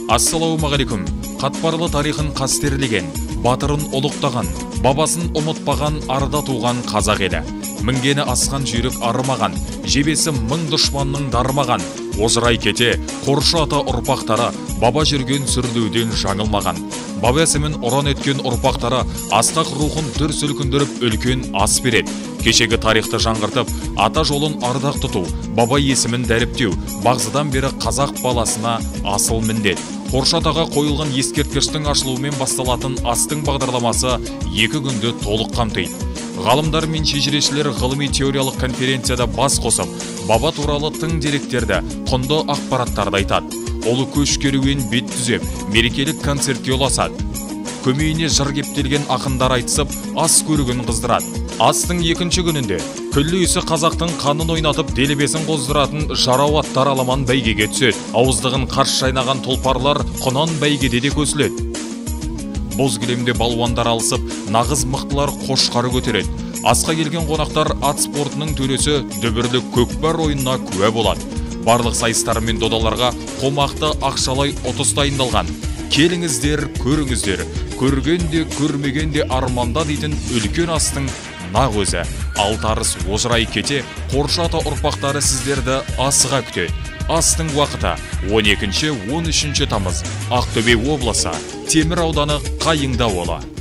Ассалаумағалейкум. Қатпарлы тарихын қастерлеген, батырын ұлықтаған, бабасын ұмытпаған арда туған қазақ елі. Мінгені асқан жүйрік арымаған, жебесі мың дұшпанның дарымаған. Озырай кете, қоршы ата ұрпақтары, баба жүрген сүрлеуден жаңылмаған. Баба есімін ұран еткен ұрпақтары, асқақ рухын дүр сілкіндіріп үлкен ас береді. Кешегі тарихты жаңғыртып, ата жолын ардақ тұту, баба есімін дәріптеу, бағзыдан бері қазақ баласына асыл міндет. Қоршы атаға қойылған ескерткіштің ашылуымен басталатын астың бағдарламасы 2 күнді толық қамтиды. Ғалымдар мен шежірешілер ғылыми теориялық конференцияда бас қосып, баба туралы тың деректерді, құнды ақпараттарды айтады. Олы көш керуен бет түзеп, мерекелік концертке ұласады. Көмейіне жыр кептелген ақындар айтысып, ас көрігін қыздырады. Астың 2-ші күнінде күллі үйсі қазақтың қанын ойнатып, делебесін қоздыратын жарау аттар аламан бәйгеге түседі. Ауыздығын қарш шайнаған тұлпарлар құнан бәйгеде де көсіледі. Боз кілемде балуандар алысып, нағыз мықтылар қошқары көтереді. Асқа келген қонақтар ат спортының төресі дүбірлі көкпар ойынына куә болады. Барлық сайыстар мен додаларға қомақты ақшалай ұтыс дайындалған. Келіңіздер, көріңіздер, көргенде көрмегенде арманда дейтін үлкен астың нақ өзі. Алтарыс озырай кете, Қоршы ата ұрпақтары сіздерді асыға күтеді. Астың уақыты 12-13 тамыз. Ақтөбе облысы, Темір ауданы Қайыңды ауылы.